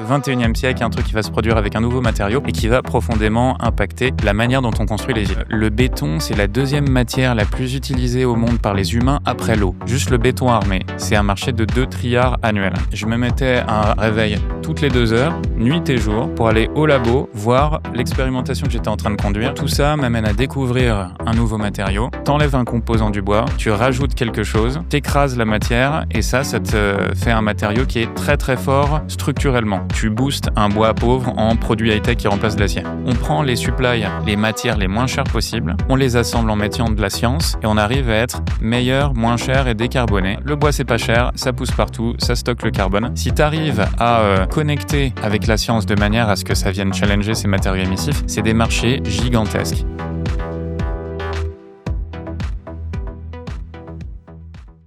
21e siècle, un truc qui va se produire avec un nouveau matériau et qui va profondément impacter la manière dont on construit les villes. Le béton, c'est la deuxième matière la plus utilisée au monde par les humains après l'eau. Juste le béton armé, c'est un marché de 2 trilliards annuels. Je me mettais un réveil toutes les 2 heures, nuit et jour, pour aller au labo, voir l'expérimentation que j'étais en train de conduire. Tout ça m'amène à découvrir un nouveau matériau. T'enlèves un composant du bois, tu rajoutes quelque chose, t'écrases la matière et ça te fait un matériau qui est très très fort structurellement. Tu boostes un bois pauvre en produit high-tech qui remplace de l'acier. On prend les supplies, les matières les moins chères possibles, on les assemble en mettant de la science et on arrive à être meilleur, moins cher et décarboné. Le bois c'est pas cher, ça pousse partout, ça stocke le carbone. Si tu arrives à connecter avec la science de manière à ce que ça vienne challenger ces matériaux émissifs, c'est des marchés gigantesques.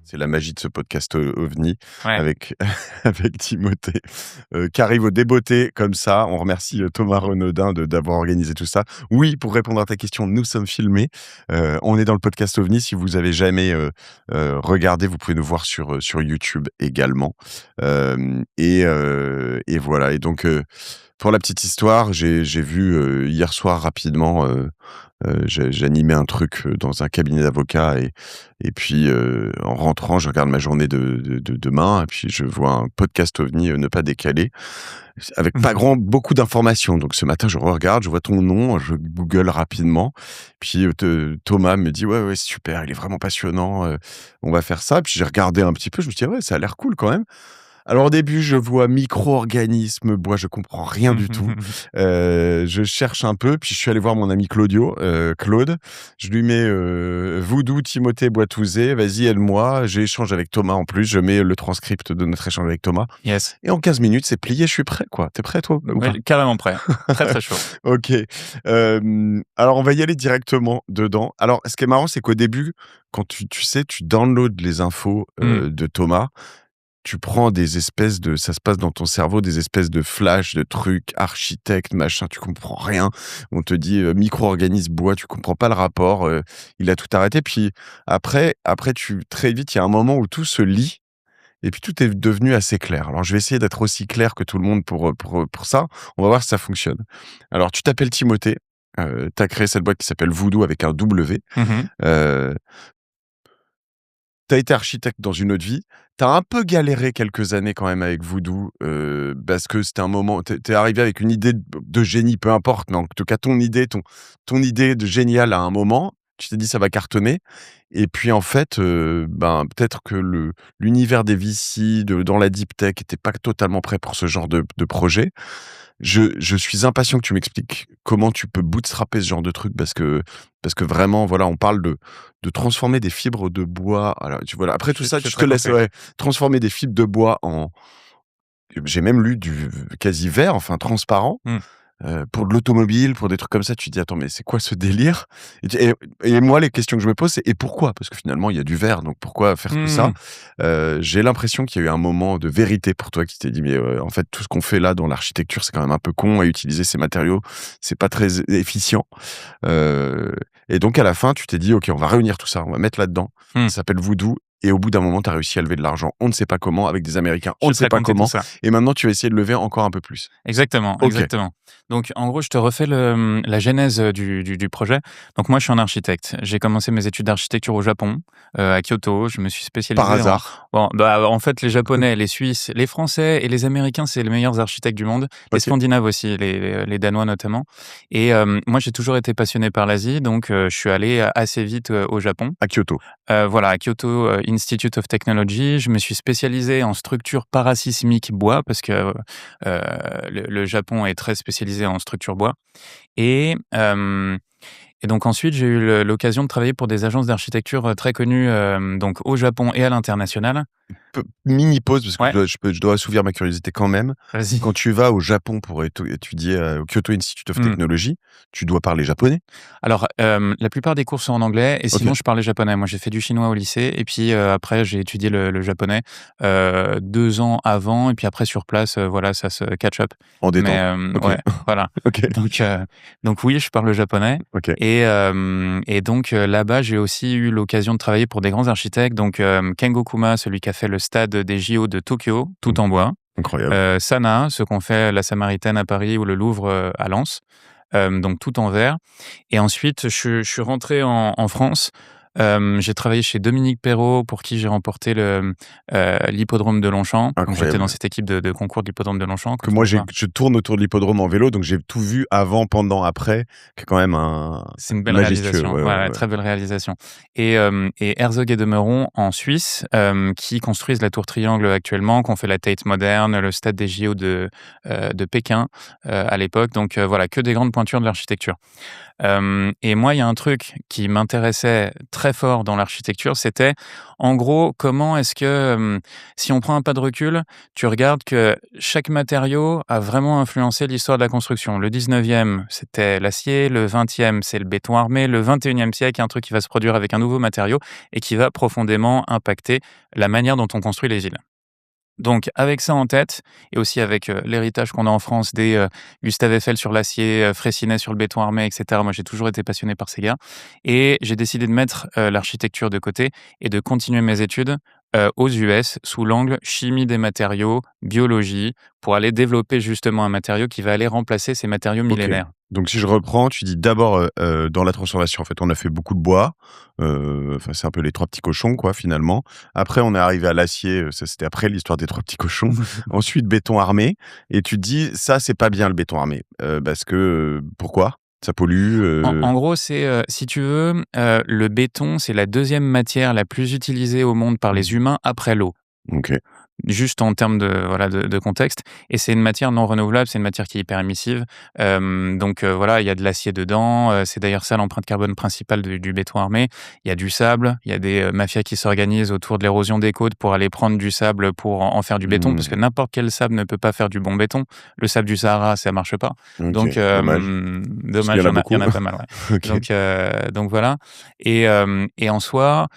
C'est la magie de ce podcast OVNI Ouais. avec Timothée qui arrive au débeauté comme ça. On remercie Thomas Renaudin d'avoir organisé tout ça. Oui, pour répondre à ta question, nous sommes filmés. On est dans le podcast OVNI. Si vous avez jamais regardé, vous pouvez nous voir sur YouTube également. Et voilà. Et donc, pour la petite histoire, j'ai vu hier soir rapidement... j'animais un truc dans un cabinet d'avocats et puis en rentrant, je regarde ma journée de demain et puis je vois un podcast OVNI ne pas décaler avec pas beaucoup d'informations. Donc ce matin, je regarde, je vois ton nom, je Google rapidement. Puis Thomas me dit ouais super, il est vraiment passionnant, on va faire ça. Puis j'ai regardé un petit peu, je me suis dit ouais, ça a l'air cool quand même. Alors au début, je vois micro-organismes, bois, je comprends rien du tout. Je cherche un peu, puis je suis allé voir mon ami Claude. Je lui mets Voodoo, Timothée, Boitouzé, vas-y, aide-moi. J'échange avec Thomas en plus, je mets le transcript de notre échange avec Thomas. Yes. Et en 15 minutes, c'est plié, je suis prêt, quoi. T'es prêt, toi ou pas ? Carrément prêt. Très très chaud. Ok. Alors, on va y aller directement dedans. Alors, ce qui est marrant, c'est qu'au début, quand tu downloads les infos de Thomas, tu prends des espèces de... Ça se passe dans ton cerveau, des espèces de flash, de trucs, architecte, machin, tu comprends rien. On te dit micro-organisme, bois, tu comprends pas le rapport. Il a tout arrêté. Puis après, très vite, il y a un moment où tout se lit et puis tout est devenu assez clair. Alors, je vais essayer d'être aussi clair que tout le monde pour ça. On va voir si ça fonctionne. Alors, tu t'appelles Timothée. Tu as créé cette boîte qui s'appelle Voodoo avec un W. T'as été architecte dans une autre vie. T'as un peu galéré quelques années quand même avec Voodoo parce que c'était un moment... T'es arrivé avec une idée de génie, peu importe, mais en tout cas, ton idée de génial à un moment, tu t'es dit ça va cartonner. Et puis en fait, peut-être que l'univers des VC, dans la deep tech, était pas totalement prêt pour ce genre de projet. Je suis impatient que tu m'expliques comment tu peux bootstrapper ce genre de truc parce que vraiment, voilà, on parle de transformer des fibres de bois. Alors, voilà. Après tout ça, je te laisse transformer des fibres de bois en... J'ai même lu du quasi vert, enfin transparent. Pour de l'automobile, pour des trucs comme ça, tu te dis attends, mais c'est quoi ce délire ? Et moi, les questions que je me pose, c'est et pourquoi ? Parce que finalement, il y a du verre, donc pourquoi faire tout ça ? J'ai l'impression qu'il y a eu un moment de vérité pour toi qui t'es dit mais en fait, tout ce qu'on fait là dans l'architecture, c'est quand même un peu con à utiliser ces matériaux, c'est pas très efficient. Et donc à la fin, tu t'es dit ok, on va réunir tout ça, on va mettre là-dedans. Ça s'appelle Voodoo. Et au bout d'un moment, tu as réussi à lever de l'argent. On ne sait pas comment, avec des Américains. On ne sait pas comment. Et maintenant, tu vas essayer de lever encore un peu plus. Exactement. Donc, en gros, je te refais la genèse du projet. Donc, moi, je suis un architecte. J'ai commencé mes études d'architecture au Japon, à Kyoto. Je me suis spécialisé... Par hasard. En fait, les Japonais, les Suisses, les Français et les Américains, c'est les meilleurs architectes du monde. Les Scandinaves aussi, les Danois notamment. Et moi, j'ai toujours été passionné par l'Asie. Donc, je suis allé assez vite au Japon. À Kyoto. À Kyoto Institute of Technology. Je me suis spécialisé en structure parasismique bois parce que le Japon est très spécialisé en structure bois. Et donc ensuite, j'ai eu l'occasion de travailler pour des agences d'architecture très connues donc au Japon et à l'international. Mini pause, parce que je dois assouvir ma curiosité quand même. Vas-y. Quand tu vas au Japon pour étudier au Kyoto Institute of Technology, tu dois parler japonais ? Alors, la plupart des cours sont en anglais, et sinon, je parlais japonais. Moi, j'ai fait du chinois au lycée, et puis après, j'ai étudié le japonais 2 ans avant, et puis après, sur place, ça se catch up. En détente. Mais, ouais, voilà. Donc oui, je parle le japonais. Et donc, là-bas, j'ai aussi eu l'occasion de travailler pour des grands architectes. Donc, Kengo Kuma, celui qui a fait le stade des JO de Tokyo, tout en bois. Incroyable. Sana, ce qu'ont fait la Samaritaine à Paris ou le Louvre, à Lens, donc tout en verre. Et ensuite, je suis rentré en France. J'ai travaillé chez Dominique Perrault, pour qui j'ai remporté l'hippodrome de Longchamp. Donc j'étais dans Incroyable. cette équipe de concours de l'hippodrome de Longchamp, Que quand moi, on voit je tourne autour de l'hippodrome en vélo, donc j'ai tout vu avant, pendant, après, qui est quand même un c'est une belle majestueux. réalisation. Ouais, Ouais, ouais, ouais, ouais. très belle réalisation. Et Herzog et de Meuron en Suisse, qui construisent la tour Triangle actuellement, qui ont fait la Tate moderne, le stade des JO de Pékin, à l'époque. Donc voilà, que des grandes pointures de l'architecture. Et moi, il y a un truc qui m'intéressait très fort dans l'architecture, c'était, en gros, comment est-ce que, si on prend un pas de recul, tu regardes que chaque matériau a vraiment influencé l'histoire de la construction. Le 19e, c'était l'acier, le 20e, c'est le béton armé, le 21e siècle, il y a un truc qui va se produire avec un nouveau matériau et qui va profondément impacter la manière dont on construit les villes. Donc avec ça en tête et aussi avec, l'héritage qu'on a en France des, Gustave Eiffel sur l'acier, Freycinet sur le béton armé et cetera. Moi, j'ai toujours été passionné par ces gars et j'ai décidé de mettre, l'architecture de côté et de continuer mes études, aux US sous l'angle chimie des matériaux, biologie, pour aller développer justement un matériau qui va aller remplacer ces matériaux OK. millénaires. Donc si je reprends, tu dis d'abord, dans la transformation, en fait, on a fait beaucoup de bois, enfin, c'est un peu les 3 petits cochons, quoi, finalement. Après, on est arrivé à l'acier, ça, c'était après l'histoire des 3 petits cochons. Ensuite, béton armé et tu te dis: «Ça, c'est pas bien le béton armé», parce que, pourquoi? Ça pollue, En gros, c'est, si tu veux, le béton, c'est la deuxième matière la plus utilisée au monde par les humains après l'eau. OK. Juste en termes de voilà de contexte, et c'est une matière non renouvelable, c'est une matière qui est hyper émissive. Donc voilà, il y a de l'acier dedans, c'est d'ailleurs ça l'empreinte carbone principale du béton armé. Il y a du sable, il y a des, mafias qui s'organisent autour de l'érosion des côtes pour aller prendre du sable pour en faire du béton, parce que Mmh. n'importe quel sable ne peut pas faire du bon béton. Le sable du Sahara, ça marche pas. OK, Donc dommage. Parce qu'il y dommage, en a il y beaucoup. en a pas mal, ouais. OK. Donc voilà. Et en soi,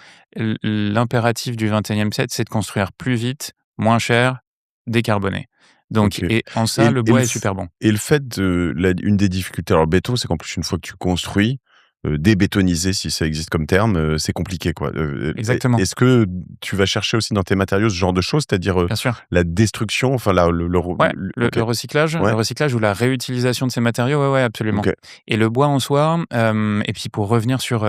l'impératif du 21e siècle, c'est de construire plus vite, moins cher, décarboné. Donc OK. et en Et ça, le et le bois est f super bon. et le fait de une des difficultés alors le béton, c'est qu'en plus une fois que tu construis, débétoniser si ça existe comme terme, c'est compliqué quoi. Exactement, Est-ce que tu vas chercher aussi dans tes matériaux ce genre de choses? C'est-à-dire, bien sûr. la destruction, enfin la le re Ouais, le le OK. le recyclage Ouais, le recyclage ou la réutilisation de ces matériaux, ouais, ouais, absolument. OK. Et le bois en soi, et puis pour revenir sur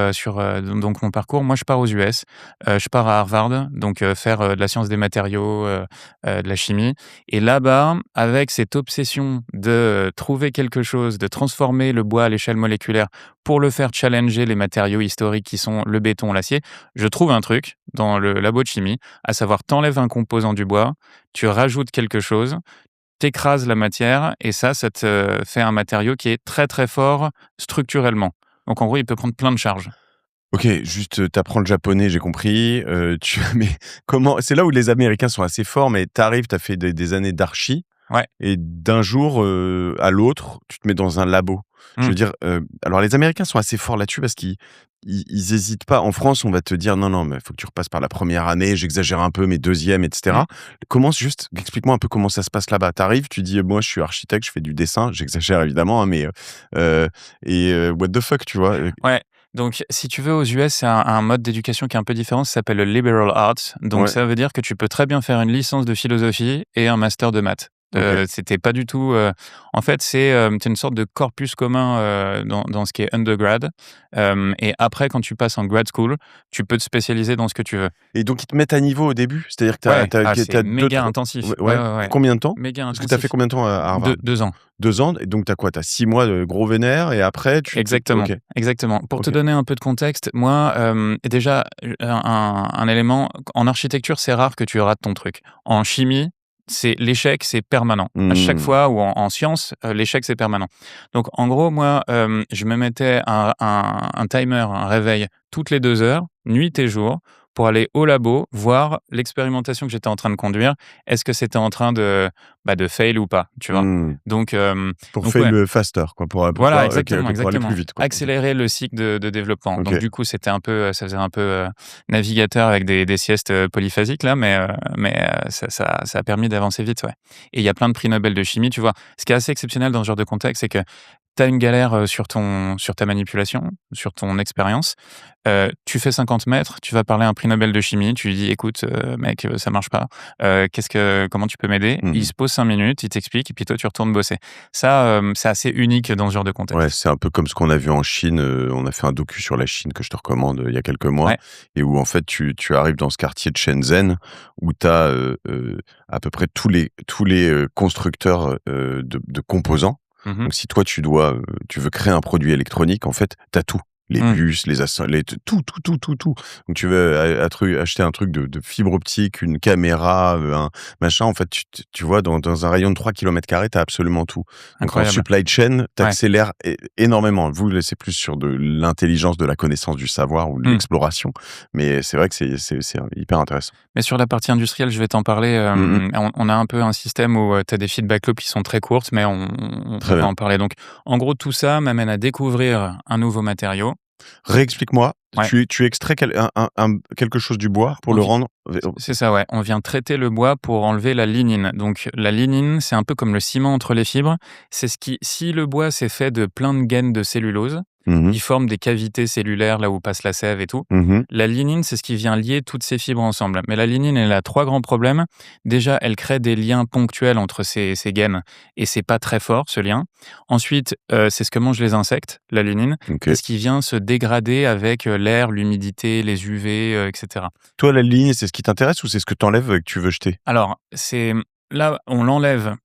donc mon parcours, moi je pars aux US, je pars à Harvard, donc faire, de la science des matériaux, de la chimie. Et là-bas, avec cette obsession de, trouver quelque chose, de transformer le bois à l'échelle moléculaire pour le faire challenger les matériaux historiques qui sont le béton, l'acier, je trouve un truc dans le labo de chimie, à savoir: tu un composant du bois, tu rajoutes quelque chose, t'écrases la matière et ça te fait un matériau qui est très, très fort structurellement. Donc en gros, il peut prendre plein de charges. OK, juste, tu le japonais, j'ai compris, tu mais comment c'est là où les Américains sont assez forts, mais tu arrives, tu as fait des années d'archi Ouais. et d'un jour, à l'autre, tu te mets dans un labo. Je Mmh. veux dire, alors les Américains sont assez forts là-dessus parce qu'ils hésitent pas. En France, on va te dire: «Non, non, mais il faut que tu repasses par la première année», j'exagère un peu, mais deuxième, et Mmh. cetera. Comment juste explique-moi un peu comment ça se passe là-bas? Tu arrives, tu dis: «Moi, je suis architecte, je fais du dessin», j'exagère évidemment, hein, mais what the fuck, tu vois? Ouais. Donc si tu veux, aux US, c'est un mode d'éducation qui est un peu différent, ça s'appelle le liberal arts. Donc Ouais, ça veut dire que tu peux très bien faire une licence de philosophie et un master de maths. OK. C'était pas du tout, en fait, c'est une sorte de corpus commun, dans ce qui est undergrad. Et après, quand tu passes en grad school, tu peux te spécialiser dans ce que tu veux. Et donc ils te mettent à niveau au début? C'est-à-dire que Ouais, tu c'est as 2 méga tro intensif. ouais, Ouais, ouais. ouais, ouais. Combien de temps? Méga Parce que tu as fait intensif. combien de temps à Harvard? 2 ans. 2 ans et donc tu as quoi? Tu as 6 mois de gros vénère et après tu te Exactement, OK, exactement. Pour te OK. donner un peu de contexte, moi, déjà, un élément, en architecture, c'est rare que tu rates ton truc. En chimie, c'est l'échec, c'est permanent. À chaque Mmh. fois, ou en sciences, l'échec, c'est permanent. Donc en gros, moi, je me mettais un timer, un réveil toutes les 2 heures, nuit et jour, pour aller au labo, voir l'expérimentation que j'étais en train de conduire. Est-ce que c'était en train de fail ou pas, tu vois? Mmh. Donc Pour donc fail, ouais. faster quoi, pour Voilà, pouvoir OK, exactement, OK, pour aller plus exactement. vite quoi. OK. Accélérer le cycle de développement. Donc OK. du coup, c'était un peu, ça faisait un peu, navigateur avec des siestes, polyphasiques là, mais ça a permis d'avancer vite, ouais. Et il y a plein de prix Nobel de chimie, tu vois? Ce qui est assez exceptionnel dans ce genre de contexte, c'est que tu as une galère sur ta manipulation, sur ton expérience, tu fais 50 mètres, tu vas parler à un prix Nobel de chimie, tu lui dis: «Écoute, mec, ça marche pas, comment tu peux m'aider?» Il se pose 5 minutes, il t'explique et puis toi, tu retournes bosser. Ça, c'est assez unique dans ce genre de Ouais, contexte. c'est un peu comme ce qu'on a vu en Chine, on a fait un docu sur la Chine que je te recommande, il y a quelques mois Ouais. et où en fait tu arrives dans ce quartier de Shenzhen où tu as, à peu près tous les constructeurs, de composants. Mmh mh. Donc si toi tu veux créer un produit électronique, en fait, tu as tout. Les Mmh. puces, les assemb les tout, tout, tout, tout, tout. Donc tu veux acheter un truc de fibre optique, une caméra, un machin, en fait, tu vois dans un rayon de 3 km², tu as absolument tout. Donc en Incroyable. supply chain, tu Ouais. accélères énormément. Vous, là, c'est plus sur de l'intelligence, de la connaissance du savoir ou de Mmh. l'exploration, mais c'est vrai que c'est hyper intéressant. Mais sur la partie industrielle, je vais t'en parler, Mmh mh. on a un peu un système où, tu as des feedback loops qui sont très courtes, mais on Très va bien. en parler. Donc en gros, tout ça m'amène à découvrir un nouveau matériau. Réexplique-moi, Ouais, tu extrais quelque chose du bois pour on le vi rendre c'est ça, ouais. On vient traiter le bois pour enlever la lignine. Donc la lignine, c'est un peu comme le ciment entre les fibres. C'est ce qui si le bois, c'est fait de plein de gaines de cellulose, mmh mh. qui forment des cavités cellulaires là où passe la sève et tout. Mmh. La lignine, c'est ce qui vient lier toutes ces fibres ensemble. Mais la lignine, elle a 3 grands problèmes. Déjà, elle crée des liens ponctuels entre ces gaines et c'est pas très fort ce lien. Ensuite, c'est ce que mangent les insectes, la lignine. C'est OK. ce qui vient se dégrader avec, l'air, l'humidité, les UV, et cetera. Toi, la lignine, c'est ce qui t'intéresse ou c'est ce que tu enlèves et que tu veux jeter? Alors, là, on l'enlève,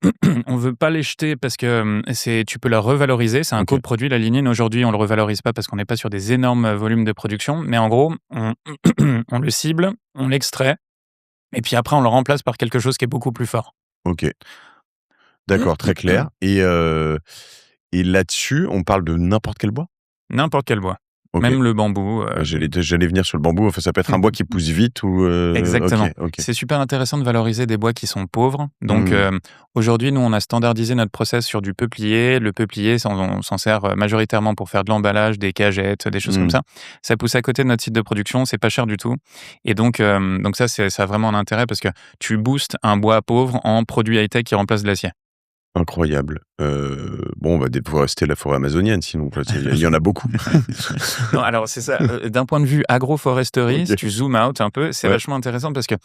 on veut pas les jeter parce que, tu peux la revaloriser, c'est un OK. coproduit, la lignine. Aujourd'hui, on le revalorise pas parce qu'on n'est pas sur des énormes, volumes de production, mais en gros, on on le cible, on l'extrait et puis après on le remplace par quelque chose qui est beaucoup plus fort. OK. D'accord, très clair et là-dessus, on parle de n'importe quel bois? N'importe quel bois, OK. même le bambou, J'allais venir sur le bambou, enfin, ça peut être un bois qui pousse vite ou OK, exactement. OK. C'est super intéressant de valoriser des bois qui sont pauvres. Donc, Mmh. aujourd'hui, nous, on a standardisé notre process sur du peuplier. Le peuplier, on s'en sert, majoritairement pour faire de l'emballage, des cagettes, des choses comme Mmh. ça. Ça pousse à côté de notre site de production, c'est pas cher du tout et donc ça a vraiment un intérêt parce que tu boostes un bois pauvre en produit high-tech qui remplace de l'acier. Incroyable. Bon, on va déforester la forêt amazonienne sinon, quoi, il y en a beaucoup. Non, alors c'est ça, d'un point de vue agroforesterie, si OK. tu zoom out un peu, c'est Ouais. vachement intéressant parce que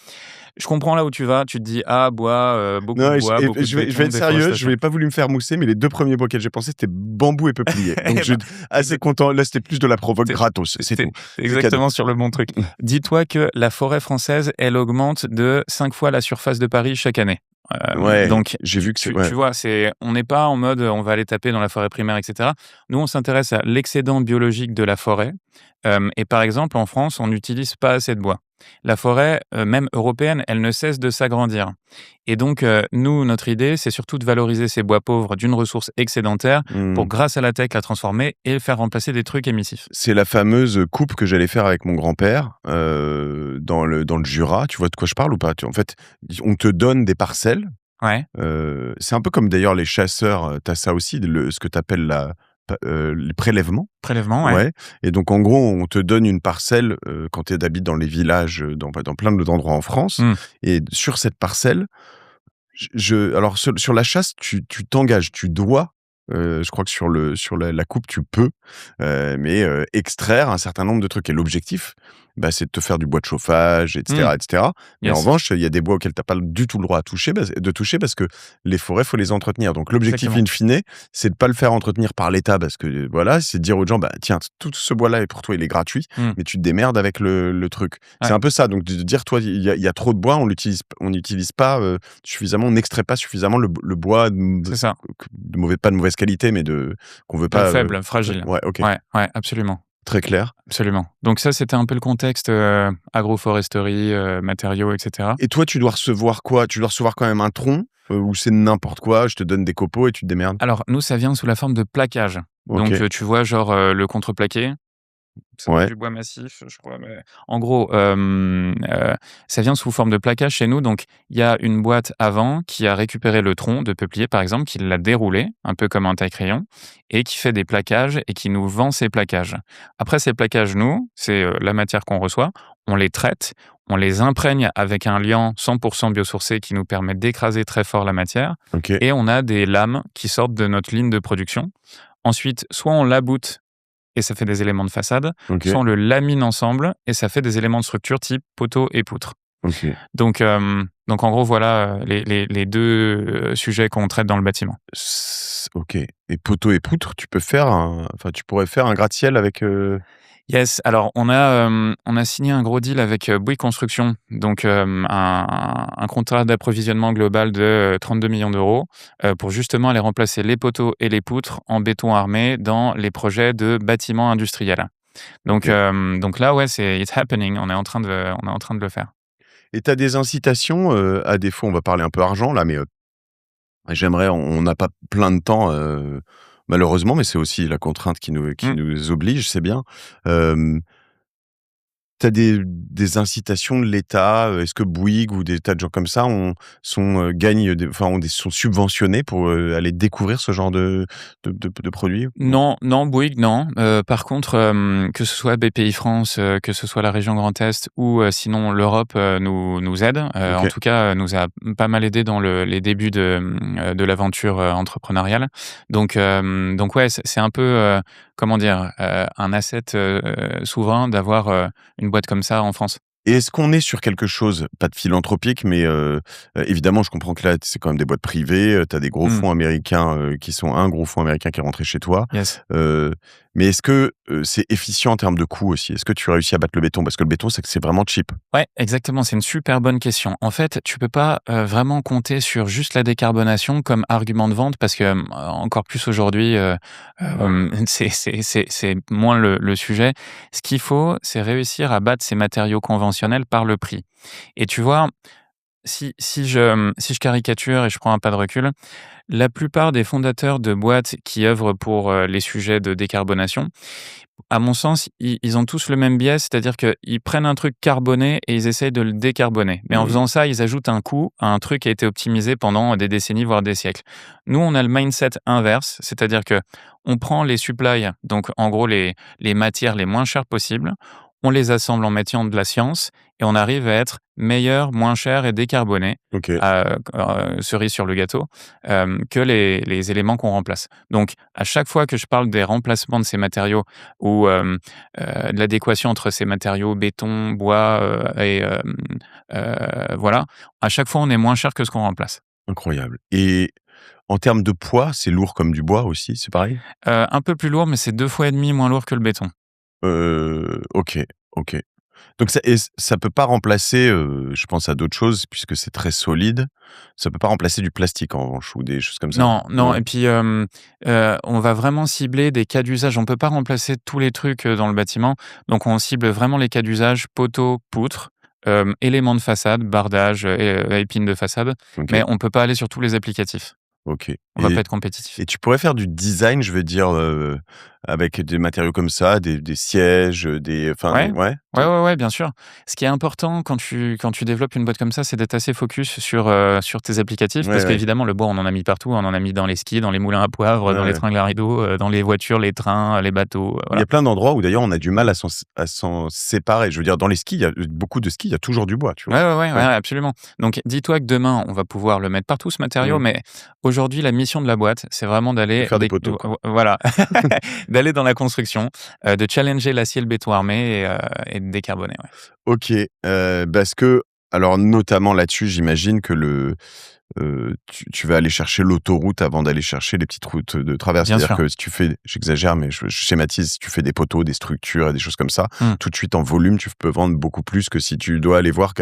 je comprends là où tu vas. Tu te dis: «Ah bois, beaucoup de Non, bois, beaucoup de je vais béton, être sérieux, je déforestation». vais pas voulu me faire mousser, mais les 2 premiers bois auxquels j'ai pensé, c'était bambou et peuplier. Donc je suis assez content. Là, c'était plus de la provoque Tu gratos, c'est es tout. C'est cadeau. exactement sur le bon truc. Dis-toi que la forêt française, elle augmente de 5 fois la surface de Paris chaque année. Ouais, Donc j'ai vu que c'est tu ouais. vois, on n'est pas en mode, on va aller taper dans la forêt primaire et cetera. Nous, on s'intéresse à l'excédent biologique de la forêt, et par exemple, en France, on n'utilise pas assez de bois. La forêt, même européenne, elle ne cesse de s'agrandir et donc nous, notre idée, c'est surtout de valoriser ces bois pauvres d'une ressource excédentaire pour, Mmh. grâce à la tech, la transformer et le faire remplacer des trucs émissifs. C'est la fameuse coupe que j'allais faire avec mon grand-père, dans le Jura. Tu vois de quoi je parle ou pas? En fait, on te donne des parcelles. Ouais, C'est un peu comme d'ailleurs les chasseurs, tu as ça aussi, ce que tu appelles les prélèvements. prélèvement, ouais. Ouais et donc en gros, on te donne une parcelle, quand tu habites dans les villages, dans plein d'endroits en France Mmh. et sur cette parcelle, alors sur la chasse, tu t'engages, tu dois, je crois que sur la coupe, tu peux, mais extraire un certain nombre de trucs et l'objectif, bah, c'est de te faire du bois de chauffage et Mmh. cetera et cetera. Mais en Yes, revanche, il y a des bois auxquels tu as pas du tout le droit de toucher parce que les forêts, faut les entretenir. Donc l'objectif exactement. in fine, c'est de pas le faire entretenir par l'État parce que voilà, c'est de dire aux gens: «Bah, tiens, tout ce bois-là est pour toi, il est gratuit, Mmh. mais tu te démerdes avec le truc». C'est Ouais, un peu ça, donc de dire: «Toi, il y a trop de bois, on n'utilise pas, suffisamment, on n'extrait pas suffisamment le bois c'est ça. pas de mauvaise qualité, mais qu'on veut pas, Faible, fragile. ouais, OK, Ouais, ouais, absolument, très clair. absolument. Donc ça, c'était un peu le contexte, agroforesterie, matériaux et cetera. Et toi, tu dois recevoir quoi? Tu dois recevoir quand même un tronc, ou c'est n'importe quoi, je te donne des copeaux et tu te démerdes? Alors nous, ça vient sous la forme de plaquage. Donc, OK, tu vois, genre, le contreplaqué, c'est ouais, du bois massif, je crois, mais en gros, ça vient sous forme de plaquage chez nous. Donc il y a une boîte avant qui a récupéré le tronc de peuplier, par exemple, qui l'a déroulé, un peu comme un taille-crayon et qui fait des plaquages et qui nous vend ces plaquages. Après ces plaquages, nous, c'est, la matière qu'on reçoit, on les traite, on les imprègne avec un liant 100 biosourcé qui nous permet d'écraser très fort la matière OK. et on a des lames qui sortent de notre ligne de production. Ensuite, soit on l'aboute et ça fait des éléments de façade, OK, soit on le lamine ensemble et ça fait des éléments de structure type poteau et poutre. OK. Donc en gros, voilà, les 2 sujets qu'on traite dans le bâtiment. OK et poteau et poutre, tu pourrais faire un gratte-ciel avec, Yes, alors on a signé un gros deal avec, Bouygues Construction, donc un contrat d'approvisionnement global de 32 millions d'euros, pour justement aller remplacer les poteaux et les poutres en béton armé dans les projets de bâtiments industriels. OK Donc là, ouais, c'est it's happening, on est en train de le faire. et tu as des incitations, à défaut on va parler un peu argent là, mais, j'aimerais on n'a pas plein de temps, malheureusement, mais c'est aussi la contrainte qui Mmh. nous oblige, c'est bien. Hem Tu as des incitations de l'État, est-ce que Bouygues ou des tas de gens comme ça gagnent des enfin, sont subventionnés pour, aller découvrir ce genre de produits? Non, non, Bouygues, non. Par contre, que ce soit BPI France, que ce soit la région Grand Est ou, sinon l'Europe, nous aide. En OK. tout cas, nous a pas mal aidé dans les débuts de l'aventure, entrepreneuriale. Donc ouais, c'est un peu, comment dire? Un asset, souverain d'avoir, une boîte comme ça en France. Et est-ce qu'on est sur quelque chose, pas de philanthropique, mais évidemment, je comprends que là, c'est quand même des boîtes privées, tu as des gros Mmh. fonds américains, un gros fonds américain qui est rentré chez toi. Yes. Heu, mais est-ce que, c'est efficient en termes de coût aussi? Est-ce que tu réussis à battre le béton? Parce que le béton, c'est que c'est vraiment cheap. Ouais, exactement, c'est une super bonne question. En fait, tu peux pas, vraiment compter sur juste la décarbonation comme argument de vente parce que, encore plus aujourd'hui, c'est moins le sujet. Ce qu'il faut, c'est réussir à battre ces matériaux conventionnels par le prix et tu vois, si je caricature et je prends un pas de recul, la plupart des fondateurs de boîtes qui œuvrent pour, les sujets de décarbonation, à mon sens, ils ont tous le même biais, c'est-à-dire qu'ils prennent un truc carboné et ils essayent de le décarboner. Mais en Mmh. faisant ça, ils ajoutent un coût à un truc qui a été optimisé pendant des décennies, voire des siècles. Nous, on a le mindset inverse, c'est-à-dire que on prend les supplies, donc en gros les matières les moins chères possibles, on les assemble en mettant de la science et on arrive à être meilleur, moins cher et décarboné, OK. cerise sur le gâteau, que les éléments qu'on remplace. Donc à chaque fois que je parle des remplacements de ces matériaux ou de l'adéquation entre ces matériaux béton, bois, voilà, à chaque fois, on est moins cher que ce qu'on remplace. Incroyable et en termes de poids, c'est lourd comme du bois aussi, c'est pareil? Un peu plus lourd, mais c'est 2 fois et demi moins lourd que le béton. OK, OK. Donc ça peut pas remplacer, je pense à d'autres choses puisque c'est très solide, ça peut pas remplacer du plastique en revanche ou des choses comme ça? Non, non Non? et puis, on va vraiment cibler des cas d'usage. On peut pas remplacer tous les trucs, dans le bâtiment, donc on cible vraiment les cas d'usage poteaux, poutres, éléments de façade, bardage, épines de façade, OK, mais on peut pas aller sur tous les applicatifs. OK On va pas être compétitif. et tu pourrais faire du design, je veux dire, avec des matériaux comme ça, des sièges, Ouais. ouais? Ouais, bien sûr. Ce qui est important quand tu développes une boîte comme ça, c'est d'être assez focus sur tes applicatifs Ouais, parce ouais. qu'évidemment, le bois, on en a mis partout. On en a mis dans les skis, dans les moulins à poivre, Ouais, dans les ouais. tringles à rideaux, dans les voitures, les trains, les bateaux, Il y voilà. a plein d'endroits où d'ailleurs on a du mal à s'en séparer. Je veux dire dans les skis, il y a beaucoup de skis, il y a toujours du bois, tu vois? Ouais, Ouais. absolument. Donc dis-toi que demain, on va pouvoir le mettre partout ce matériau, Mmh. mais aujourd'hui, la mission de la boîte, c'est vraiment De d'aller faire des poteaux, quoi. voilà, d'aller dans la construction, de challenger l'acier, le béton armé et de décarboner, ouais. OK, parce que alors notamment là-dessus, j'imagine que tu vas aller chercher l'autoroute avant d'aller chercher les petites routes de travers. Bien C'est-à-dire sûr. que si tu fais j'exagère, mais je schématise, si tu fais des poteaux, des structures et des choses comme ça, Mmh. tout de suite en volume, tu peux vendre beaucoup plus que si tu dois aller voir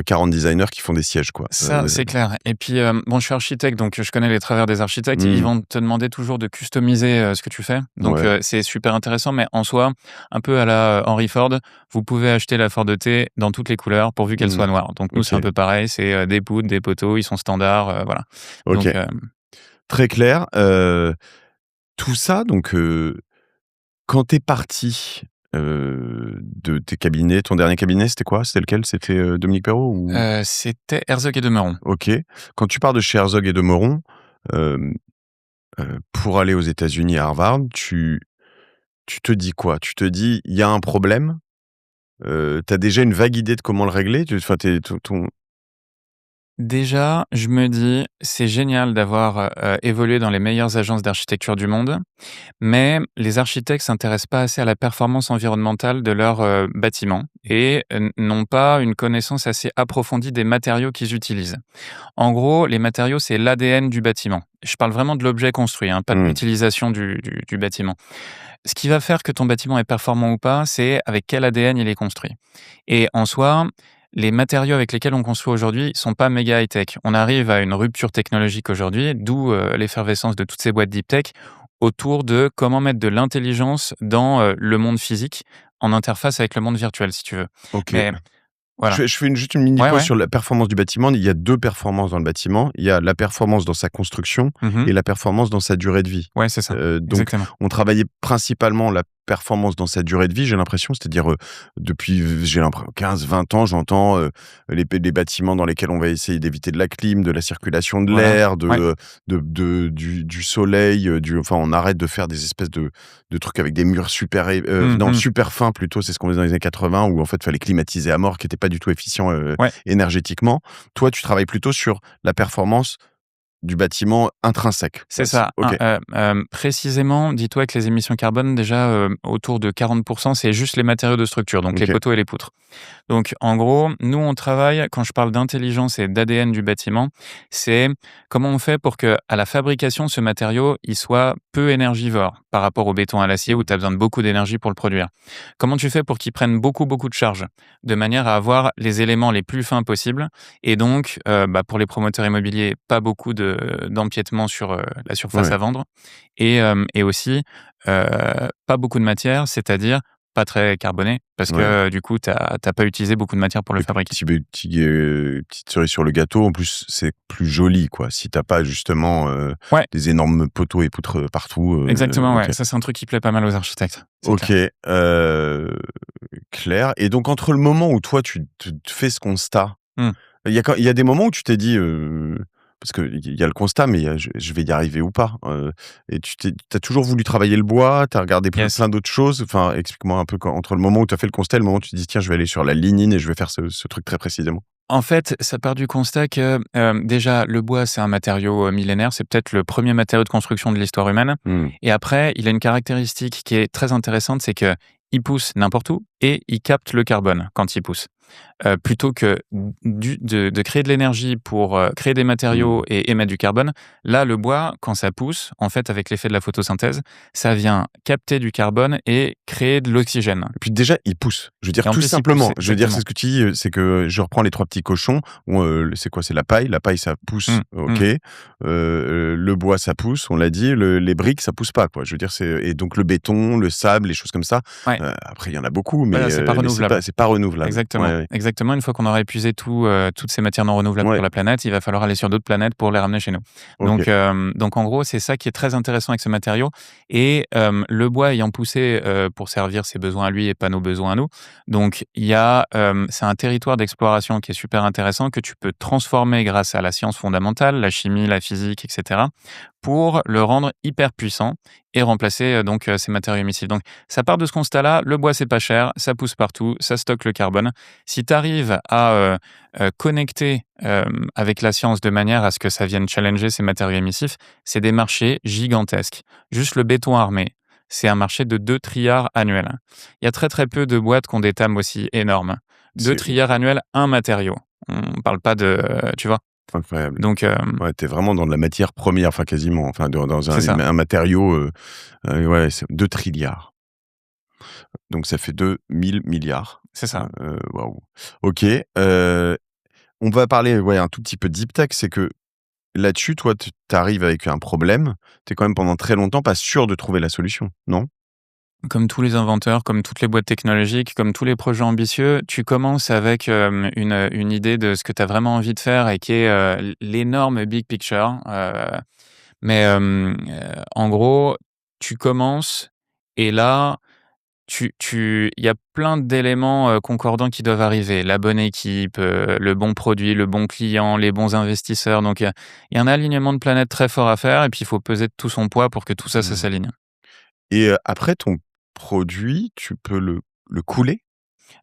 40 designers qui font des sièges, quoi. Ça, c'est clair et puis, bon, je suis architecte, donc je connais les travers des architectes. Ils Mmh, vont te demander toujours de customiser, ce que tu fais, donc ouais, c'est super intéressant, mais en soi, un peu à la, Henry Ford, vous pouvez acheter la Ford T dans toutes les couleurs pourvu qu'elle mmh, soit noire. Donc nous, c'est un OK, peu pareil, c'est, des poutres, des poteaux, ils sont standards, voilà. OK. Donc Très clair, tout ça donc quand tu es parti, de tes cabinets, ton dernier cabinet, c'était quoi? C'était lequel? C'était, Dominique Perrault ou? c'était Herzog& et de Meuron. OK. Quand tu pars de chez Herzog et de Meuron, hem, pour aller aux États-Unis à Harvard, tu te dis quoi? Tu te dis: «Il y a un problème», tu as déjà une vague idée de comment le régler? Tu enfin, tu ton ton Déjà, je me dis, c'est génial d'avoir, évolué dans les meilleures agences d'architecture du monde, mais les architectes s'intéressent pas assez à la performance environnementale de leurs, bâtiments et n'ont pas une connaissance assez approfondie des matériaux qu'ils utilisent. En gros, les matériaux, c'est l'ADN du bâtiment. Je parle vraiment de l'objet construit, hein, pas de Mmh. l'utilisation du bâtiment. Ce qui va faire que ton bâtiment est performant ou pas, c'est avec quel ADN il est construit. Et en soi, les matériaux avec lesquels on construit aujourd'hui sont pas méga high-tech. On arrive à une rupture technologique aujourd'hui, d'où l'effervescence de toutes ces boîtes deep tech autour de comment mettre de l'intelligence dans le monde physique en interface avec le monde virtuel, si tu veux. OK. Mais voilà. Je fais juste une mini Ouais, pause ouais. sur la performance du bâtiment. Il y a 2 performances dans le bâtiment. Il y a la performance dans sa construction Mmh. et la performance dans sa durée de vie. Ouais, c'est ça. Donc Exactement. on travaillait principalement la performance dans sa durée de vie, j'ai l'impression. C'est-à-dire, depuis, j'ai l'impr 15-20 ans, j'entends, les bâtiments dans lesquels on va essayer d'éviter de la clim, de la circulation de Voilà. l'air, Ouais. du soleil, enfin, on arrête de faire des espèces de trucs avec des murs super Mmh non, mh. super fins plutôt, c'est ce qu'on faisait dans les années 80 où en fait, il fallait climatiser à mort, qui était pas du tout efficient, Ouais. énergétiquement. Toi, tu travailles plutôt sur la performance du bâtiment intrinsèque. C'est ça, OK. précisément, dis-toi que les émissions carbone déjà, autour de 40 c'est juste les matériaux de structure, donc les OK. poteaux et les poutres. Donc en gros, nous on travaille quand je parle d'intelligence et d'ADN du bâtiment, c'est comment on fait pour que à la fabrication, ce matériau, il soit peu énergivore par rapport au béton à l'acier où tu as besoin de beaucoup d'énergie pour le produire. Comment tu fais pour qu'il prenne beaucoup, beaucoup de charge? De manière à avoir les éléments les plus fins possibles et donc, pour les promoteurs immobiliers, pas beaucoup d'empiètement sur, la surface Ouais. à vendre et aussi, pas beaucoup de matière, c'est-à-dire pas très carboné parce que, Ouais. du coup, tu as pas utilisé beaucoup de matière pour le Et puis fabriquer. petite cerise sur le gâteau, en plus, c'est plus joli, quoi. Si tu as pas justement, Ouais, des énormes poteaux et poutres, partout, exactement, OK. ouais. Ça, c'est un truc qui plaît pas mal aux architectes, c'est OK, clair. clair. Et donc entre le moment où toi tu te fais ce constat, Mmh. il y a des moments où tu t'es dit, parce qu'il y a le constat, mais il y a je vais y arriver ou pas? Et tu as toujours voulu travailler le bois, tu as regardé Yes. plein d'autres choses? Enfin, explique-moi un peu quand entre le moment où tu as fait le constat et le moment où tu te dis: «Tiens, je vais aller sur la lignine et je vais faire ce truc très précisément». En fait, ça part du constat que, déjà, le bois, c'est un matériau, millénaire. C'est peut-être le premier matériau de construction de l'histoire humaine Mmh. et après, il a une caractéristique qui est très intéressante, c'est qu'il pousse n'importe où et il capte le carbone quand il pousse. Plutôt que de créer de l'énergie pour, créer des Mmh. matériaux et émettre du carbone, là, le bois, quand ça pousse, en fait, avec l'effet de la photosynthèse, ça vient capter du carbone et créer de l'oxygène Et puis déjà, il pousse. Je veux dire et en tout plus, il pousse, simplement, je veux dire, c'est exactement. ce que tu dis, c'est que je reprends les 3 petits cochons, où, c'est quoi? C'est la paille. La paille, ça pousse, Mmh, OK. mmh. Le bois, ça pousse, on l'a dit. Les briques, ça pousse pas, quoi. Je veux dire, c'est et donc le béton, le sable, les choses comme ça, Ouais, après il y en a beaucoup, voilà, c'est pas mais renouvelable. c'est pas renouvelable. Exactement, Ouais, ouais. exactement. Une fois qu'on aura épuisé toutes ces matières non renouvelables Ouais, sur la planète, il va falloir aller sur d'autres planètes pour les ramener chez nous. OK. Donc en gros, c'est ça qui est très intéressant avec ce matériau et le bois ayant poussé, pour servir ses besoins à lui et pas nos besoins à nous. Donc il y a, c'est un territoire d'exploration qui est super intéressant que tu peux transformer grâce à la science fondamentale, la chimie, la physique et cetera, pour le rendre hyper puissant et remplacer, ces matériaux émissifs. Donc ça part de ce constat-là, le bois c'est pas cher, ça pousse partout, ça stocke le carbone. Si tu arrives à, connecter, avec la science de manière à ce que ça vienne challenger ces matériaux émissifs, c'est des marchés gigantesques. Juste le béton armé, c'est un marché de 2 trilliards annuels. Il y a très, très peu de boîtes qui ont des TAM aussi énormes. 2 C'est trilliards annuels, un matériau. On parle pas de, tu vois? incroyable. Donc, Ouais, tu es vraiment dans de la matière première, enfin quasiment, enfin dans c'est ça, un matériau, ouais, c'est 2 trilliards. Donc ça fait 2 000 milliards. c'est ça. Waouh. OK, on va parler, ouais, un tout petit peu deep tech. C'est que là-dessus, toi, tu arrives avec un problème. Tu es quand même pendant très longtemps pas sûr de trouver la solution, non? Comme tous les inventeurs, comme toutes les boîtes technologiques, comme tous les projets ambitieux, tu commences avec, une idée de ce que tu as vraiment envie de faire et qui est, l'énorme big picture, en gros, tu commences et là, il y a plein d'éléments, concordants qui doivent arriver. La bonne équipe, le bon produit, le bon client, les bons investisseurs. Donc il y a un alignement de planètes très fort à faire et puis il faut peser de tout son poids pour que tout ça, ça Mmh. s'aligne. Et après ton produit, tu peux le couler?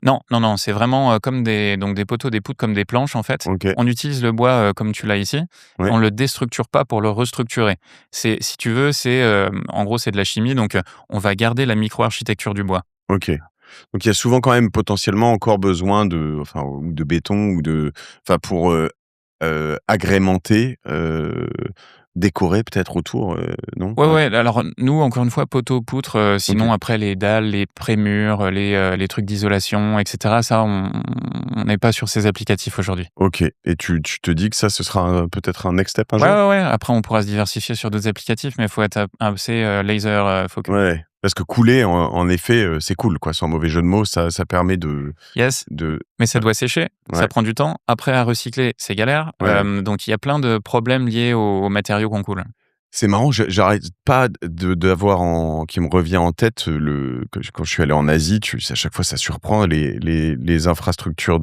Non, non, non, c'est vraiment, comme des poteaux, des poutres comme des planches, en fait. OK. On utilise le bois, comme tu l'as ici, et Ouais. on le déstructure pas pour le restructurer. Si tu veux, en gros, c'est de la chimie, donc on va garder la micro-architecture du bois. OK. Donc il y a souvent quand même potentiellement encore besoin ou de béton pour, agrémenter, décorer peut-être autour, non? Ouais, Ouais. ouais, alors nous, encore une fois, poteaux, poutres, OK. sinon après les dalles, les prémurs, les trucs d'isolation et cetera, ça, on n'est pas sur ces applicatifs aujourd'hui. OK et tu te dis que ça, ce sera, peut-être un next step un Ouais, jour? ouais, ouais, après on pourra se diversifier sur d'autres applicatifs, mais il faut être assez, laser, focus. Ouais, parce que couler en effet, c'est cool quoi, sans mauvais jeu de mots, ça permet Yes. de Mais ça doit sécher, ça ouais, prend du temps. Après à recycler, c'est galère. ouais. Donc il y a plein de problèmes liés aux matériaux qu'on coule. C'est marrant, j'arrête pas d'avoir qui me revient en tête, quand je suis allé en Asie, à chaque fois ça surprend les infrastructures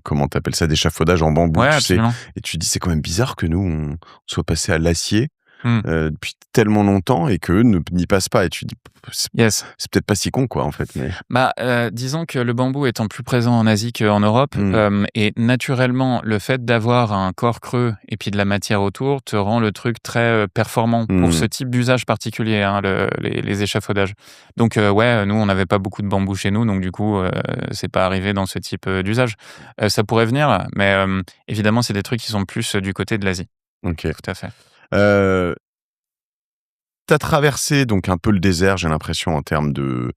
comment t'appelles ça? D'échafaudage en bambou, Ouais, tu sais? absolument. Et tu dis: «C'est quand même bizarre que nous, on soit passé à l'acier, Mmh. depuis tellement longtemps et qu'eux n'y passent pas» et tu dis: «C'est Yes. c'est peut-être pas si con quoi, en fait», mais Bah, disons que le bambou étant plus présent en Asie qu'en Europe, mmh, et naturellement, le fait d'avoir un corps creux et puis de la matière autour te rend le truc très, performant pour mmh, ce type d'usage particulier, hein, les échafaudages. Donc, ouais, nous, on n'avait pas beaucoup de bambou chez nous, donc du coup, c'est pas arrivé dans ce type, d'usage. Ça pourrait venir, mais, évidemment, c'est des trucs qui sont plus, du côté de l'Asie. OK. Tout à fait. Heu, Tu traversé donc un peu le désert, j'ai l'impression en termes de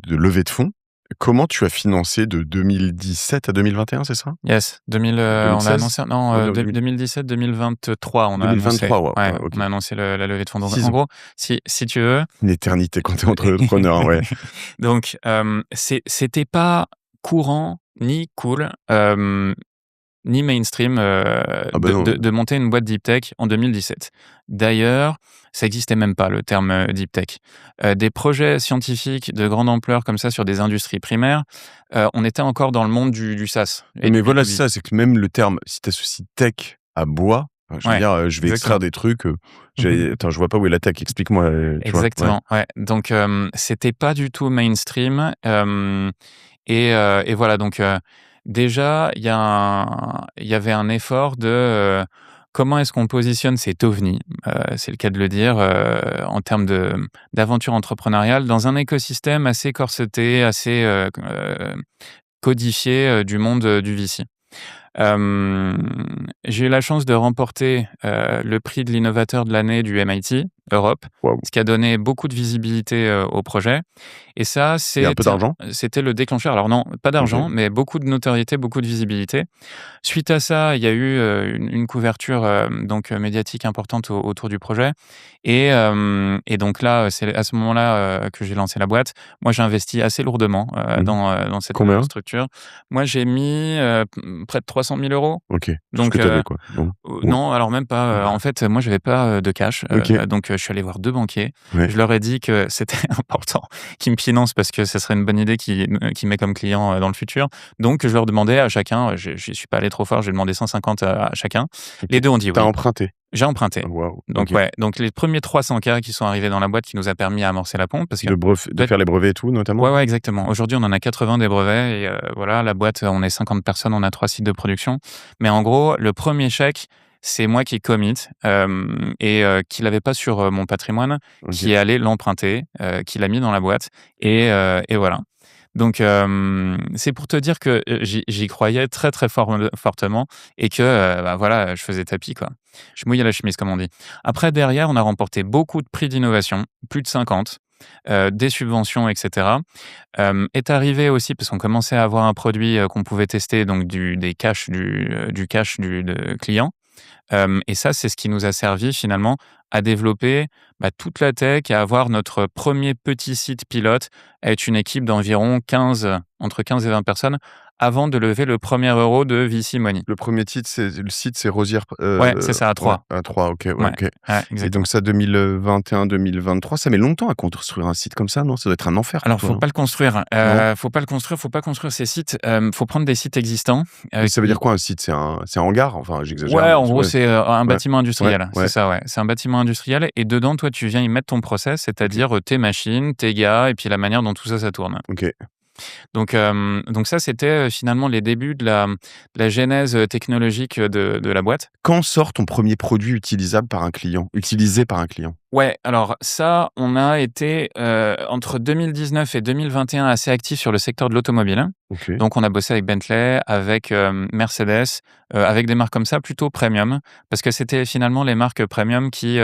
levée de fonds. Comment tu as financé de 2017 à 2021, c'est ça? Yes, 2000, on l'a 2016? annoncé non, Oh, non, 2017-2023, on a annoncé. 2023, waouh, Ouais, OK. on a annoncé la levée de fonds. Donc 6 en ans. gros, si tu veux, Une éternité quand tu es entrepreneur, ouais. donc c'était pas courant, ni cool, ni mainstream, Ah bah, non, de monter une boîte deep tech en 2017. D'ailleurs, ça existait même pas le terme, deep tech. Des projets scientifiques de grande ampleur comme ça sur des industries primaires, on était encore dans le monde du SaaS et mais du voilà, B2B. c'est ça, c'est que même le terme, si tu associes tech à bois, je veux Ouais, dire, je vais extraire exactement. des trucs, attends, je vois pas où est la tech, explique-moi, tu vois? Ouais. Exactement, ouais. Donc, c'était pas du tout mainstream, et voilà donc, déjà il y avait un effort de, comment est-ce qu'on positionne cet ovni, c'est le cas de le dire, en termes d'aventure entrepreneuriale dans un écosystème assez corseté, assez, codifié, du monde, du VC. J'ai eu la chance de remporter, le prix de l'innovateur de l'année du MIT Europe, Waouh. ce qui a donné beaucoup de visibilité, au projet et ça, Il y a un peu d'argent? c'était le déclencheur. Alors non, pas d'argent, OK. mais beaucoup de notoriété, beaucoup de visibilité. Suite à ça, il y a eu, une couverture, donc médiatique importante autour du projet et donc là, c'est à ce moment-là, que j'ai lancé la boîte. Moi, j'ai investi assez lourdement, Mmh. dans cette, Combien? structure. Moi, j'ai mis, près de 300 000 €. OK, tout ce que Donc, tu avais quoi. Bon. Ouais. non, alors même pas, en fait, moi, j'avais pas, de cash, OK. donc, je suis allé voir 2 banquiers. Ouais. Je leur ai dit que c'était important qu'ils me financent parce que ce serait une bonne idée qu'ils m'aient comme client, dans le futur. Donc je leur demandais à chacun, j'y suis pas allé trop fort, j'ai demandé 150 à chacun. OK. Les 2 ont dit Tu as oui. emprunté? J'ai emprunté. Waouh, Donc OK. ouais, donc les premiers 300 K qui sont arrivés dans la boîte qui nous a permis à amorcer la pompe parce que De faire les brevets et tout notamment? ouais, ouais, exactement. Aujourd'hui, on en a 80 des brevets et voilà, la boîte, on est 50 personnes, on a 3 sites de production. Mais en gros, le premier chèque, c'est moi qui commit, et qui l'avait pas sur, mon patrimoine, OK. qui est allé l'emprunter, qui l'a mis dans la boîte et voilà. Donc c'est pour te dire que, j'y croyais très, très fortement et que, bah, voilà, je faisais tapis, quoi. Je mouillais la chemise, comme on dit. Après, derrière, on a remporté beaucoup de prix d'innovation, plus de 50, des subventions et cetera. Est arrivé aussi parce qu'on commençait à avoir un produit, qu'on pouvait tester, donc des cash du cash de client. Et ça, c'est ce qui nous a servi finalement à développer, bah, toute la tech, à avoir notre premier petit site pilote, à être une équipe d'environ 15, entre 15 et 20 personnes, avant de lever le premier euro de VC Money. Le premier titre, le site, c'est Rosière, Ouais, c'est ça, à ouais, 3. à 3, OK, ouais, Ouais, OK ouais, et donc exactement. ça 2021-2023, ça met longtemps à construire un site comme ça, non? Ça doit être un enfer pour Alors, toi, faut non? pas le construire, Non? faut pas construire ces sites, faut prendre des sites existants, Mais ça veut dire qui quoi un site? C'est un hangar? Enfin, j'exagère, ouais, mais en gros, ouais, c'est, un ouais, bâtiment ouais, industriel. C'est ouais, ça, ouais. C'est un bâtiment industriel et dedans, toi, tu viens y mettre ton process, OK, c'est-à-dire, tes machines, tes gars et puis la manière dont tout ça, ça tourne. OK. Donc ça, c'était, finalement les débuts de la genèse, technologique, de la boîte. Quand sort ton premier produit utilisé par un client? Ouais, alors ça, on a été, entre 2019 et 2021 assez actifs sur le secteur de l'automobile. OK. Donc on a bossé avec Bentley, avec, Mercedes, avec des marques comme ça plutôt premium, parce que c'était finalement les marques premium qui,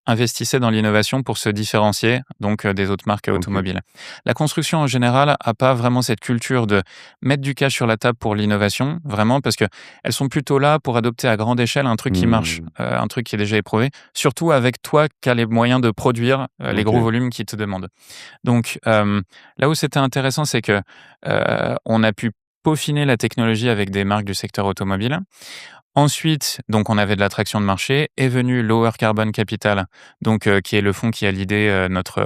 investissaient dans l'innovation pour se différencier donc, des autres marques OK. automobiles. La construction en général a pas vraiment cette culture de mettre du cash sur la table pour l'innovation, vraiment, parce qu'elles sont plutôt là pour adopter à grande échelle un truc qui marche, Mmh. un truc qui est déjà éprouvé, surtout avec toi qui as les moyens de produire, les gros OK. volumes qu'ils te demandent. Donc, là où c'était intéressant, c'est que, on a pu peaufiner la technologie avec des marques du secteur automobile. Ensuite, donc on avait de l'attraction de marché, est venu Lower Carbon Capital, donc qui est le fonds qui a leadé, notre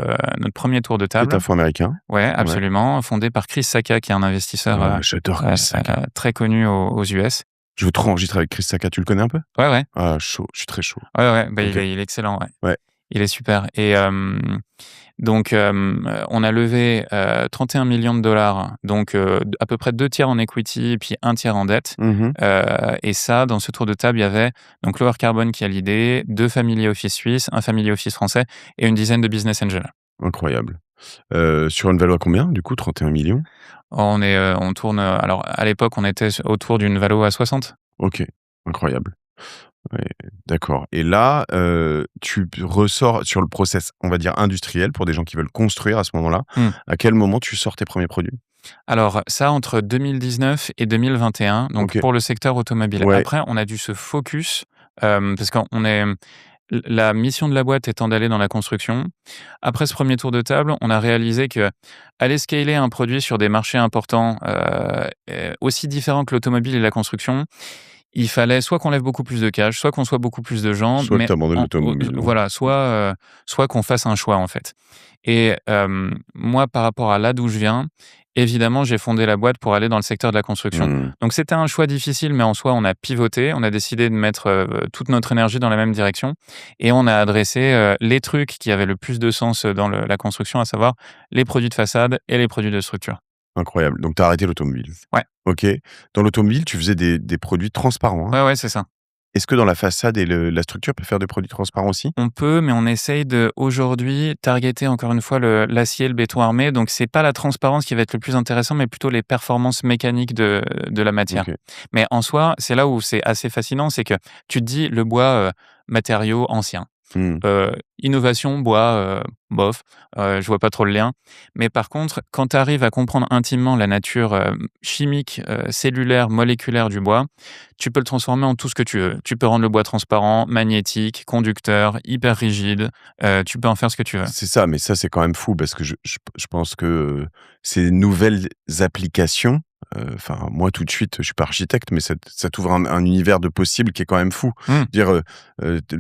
1er tour de Qui est table. un fonds américain? Ouais, Ouais. absolument, fondé par Chris Sacca, qui est un investisseur, Ah, j'adore Chris Sacca. très connu aux US. Je veux trop enregistrer avec Chris Sacca, tu le connais un peu? Ouais, ouais. Ah chaud, je suis très chaud. Ouais, ouais, bah, OK. il est excellent, ouais. Ouais. Il est super et donc on a levé, 31 millions de dollars, donc à peu près 2 tiers en equity et puis un tiers en dette. Mmh. Et ça, dans ce tour de table, il y avait donc Lower Carbon qui a l'idée, 2 family office suisses, un family office français et une dizaine de business angels. Incroyable. Sur une valeur à combien du coup? 31 millions. On tourne, alors à l'époque, on était autour d'une valo à 60. OK, incroyable. Ouais, d'accord et là, tu ressors sur le process, on va dire industriel pour des gens qui veulent construire à ce moment-là. Mmh. À quel moment tu sors tes premiers produits? Alors ça, entre 2019 et 2021, donc OK. pour le secteur automobile. Ouais. Après, on a dû se focus, parce qu'on est la mission de la boîte étant d'aller dans la construction. Après ce premier tour de table, on a réalisé que aller scaler un produit sur des marchés importants, aussi différents que l'automobile et la construction, il fallait soit qu'on lève beaucoup plus de cash, soit qu'on soit beaucoup plus de gens, Soit que mais tu abandonnes en l'automobile, ouais. voilà, soit qu'on fasse un choix, en fait. Et moi, par rapport à là d'où je viens, évidemment, j'ai fondé la boîte pour aller dans le secteur de la construction. Mmh. Donc c'était un choix difficile, mais en soi, on a pivoté, on a décidé de mettre, toute notre énergie dans la même direction et on a adressé, les trucs qui avaient le plus de sens, dans la construction, à savoir les produits de façade et les produits de structure. Incroyable. Donc tu as arrêté l'automobile. Ouais, OK. Dans l'automobile, tu faisais des produits transparents, hein? ouais, ouais, c'est ça. Est-ce que dans la façade et la structure, tu peux faire des produits transparents aussi? On peut, mais on essaye de, aujourd'hui, targeter encore une fois l'acier, le béton armé. Donc, c'est pas la transparence qui va être le plus intéressant, mais plutôt les performances mécaniques de la matière. OK. Mais en soi, c'est là où c'est assez fascinant, c'est que tu te dis le bois, matériau ancien. Mmh. Innovation, bois, bof, je vois pas trop le lien. Mais par contre, quand tu arrives à comprendre intimement la nature, chimique, cellulaire, moléculaire du bois, tu peux le transformer en tout ce que tu veux. Tu peux rendre le bois transparent, magnétique, conducteur, hyper rigide, tu peux en faire ce que tu veux. C'est ça, mais ça, c'est quand même fou parce que je pense que, ces nouvelles applications, enfin, moi, tout de suite, je suis pas architecte, mais ça t'ouvre un univers de possibles qui est quand même fou. Mmh. Dire,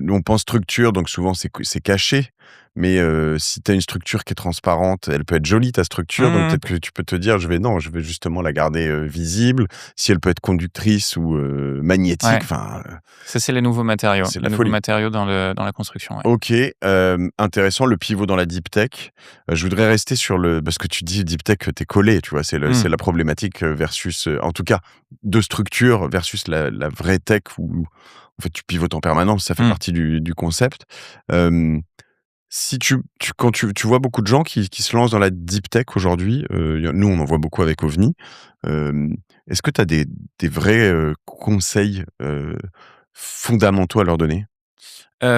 on pense structure, donc souvent c'est caché, mais si tu as une structure qui est transparente, elle peut être jolie ta structure, donc Mmh. peut-être que tu peux te dire: non, je vais justement la garder, visible». Si elle peut être conductrice ou magnétique, Ouais, enfin, ça, c'est c'est les la nouveaux folie. matériaux dans la construction, ouais. OK, intéressant le pivot dans la deep tech. Je voudrais rester sur parce que tu dis deep tech, tu es collé, tu vois? Mmh. C'est la problématique, versus, en tout cas, de structure versus la vraie tech où, en fait, tu pivotes en permanence, ça fait Mmh. partie du concept. Si quand tu vois beaucoup de gens qui se lancent dans la deep tech aujourd'hui, nous, on en voit beaucoup avec OVNI. Est-ce que tu as des vrais, conseils, fondamentaux à leur donner?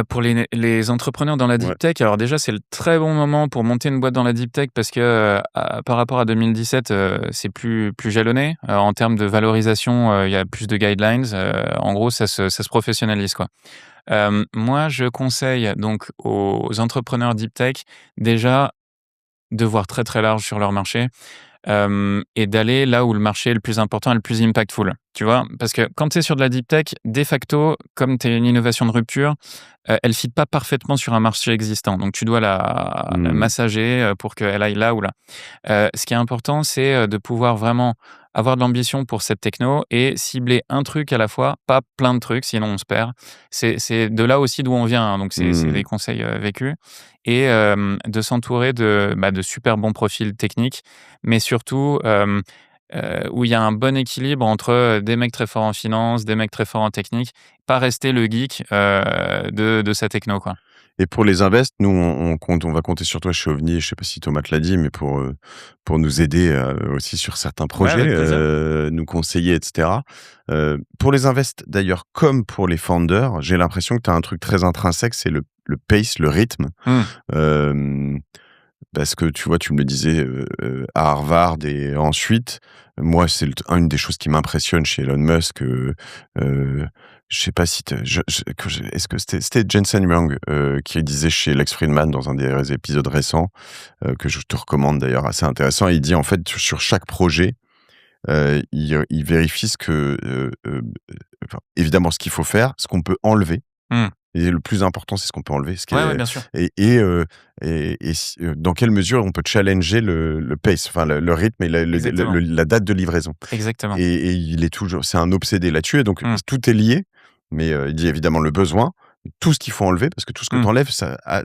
Pour les entrepreneurs dans la Ouais. deep tech, alors déjà, c'est le très bon moment pour monter une boîte dans la deep tech parce que, par rapport à 2017, c'est plus jalonné. En termes de valorisation, il y a plus de guidelines. En gros, ça se professionnalise, quoi. Moi, je conseille donc aux entrepreneurs deep tech, déjà, de voir très, très large sur leur marché, et d'aller là où le marché est le plus important et le plus impactful. Tu vois? Parce que quand tu es sur de la deep tech, de facto, comme tu es une innovation de rupture, elle fit pas parfaitement sur un marché existant. Donc tu dois la Mmh. massager, pour qu'elle aille là ou là. Ce qui est important, c'est, de pouvoir vraiment avoir de l'ambition pour cette techno et cibler un truc à la fois, pas plein de trucs, sinon on se perd. C'est de là aussi d'où on vient, hein, donc c'est des Mmh. conseils, vécus et de s'entourer de super bons profils techniques, mais surtout, où il y a un bon équilibre entre, des mecs très forts en finance, des mecs très forts en technique, pas rester le geek, de sa techno, quoi. Et pour les invests, nous, on va compter sur toi chez OVNI. Je sais pas si Thomas te l'a dit, mais pour nous aider, aussi sur certains Ouais, projets, avec plaisir. nous conseiller et cetera. Pour les invests d'ailleurs, comme pour les founders, j'ai l'impression que tu as un truc très intrinsèque, c'est le pace, le rythme. Mmh. Hem Parce que tu vois, tu me le disais, à Harvard et ensuite, moi, c'est une des choses qui m'impressionne chez Elon Musk, je sais pas si tu est-ce que c'était Jensen Huang, qui disait chez Lex Fridman dans un des épisodes récents, que je te recommande d'ailleurs, assez intéressant. Il dit en fait sur chaque projet, il vérifie ce que, enfin, évidemment ce qu'il faut faire, ce qu'on peut enlever Mmh. et le plus important, c'est ce qu'on peut enlever, ce qui Ouais, ouais, est bien sûr. et si dans quelle mesure on peut challenger le pace, enfin le rythme et Exactement, la date de livraison exactement. et il est toujours c'est un obsédé là-dessus et donc Mmh. tout est lié, mais il dit évidemment le besoin, tout ce qu'il faut enlever parce que tout ce que tu Mmh. enlèves,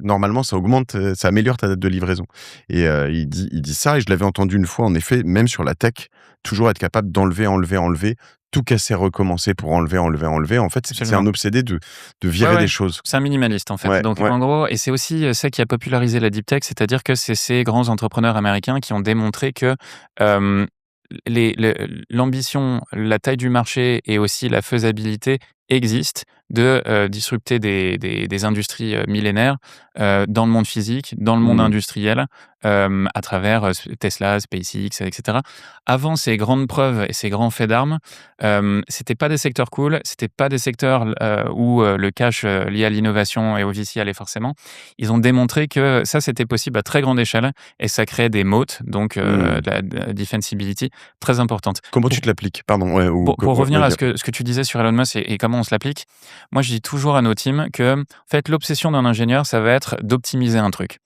normalement ça augmente, ça améliore ta date de livraison et il dit ça et je l'avais entendu une fois en effet, même sur la tech, toujours être capable d'enlever, enlever, enlever, tout casser, recommencer pour enlever, enlever, enlever. En fait, c'est un Absolument. obsédé de Ouais, virer ouais, des choses. c'est un minimaliste, en fait. Ouais, Donc ouais. en gros et c'est aussi, ça qui a popularisé la deep tech, c'est-à-dire que c'est ces grands entrepreneurs américains qui ont démontré que, hem, l'ambition, la taille du marché et aussi la faisabilité existent de, disrupter des industries, millénaires, dans le monde physique, dans le monde Mmh. industriel, à travers, Tesla, SpaceX, et cetera. Avant ces grandes preuves et ces grands faits d'armes, c'était pas des secteurs cool, c'était pas des secteurs où, le cash, lié à l'innovation et au VC allait forcément. Ils ont démontré que ça, c'était possible à très grande échelle et ça créait des moats, donc Mmh. de la defensibility très importante. Comment tu te l'appliques? Pardon, ouais, ou Pour ouais, revenir à vas-y. ce que tu disais sur Elon Musk et comment on se l'applique, moi je dis toujours à nos teams que, en fait, l'obsession d'un ingénieur, ça va être d'optimiser un truc.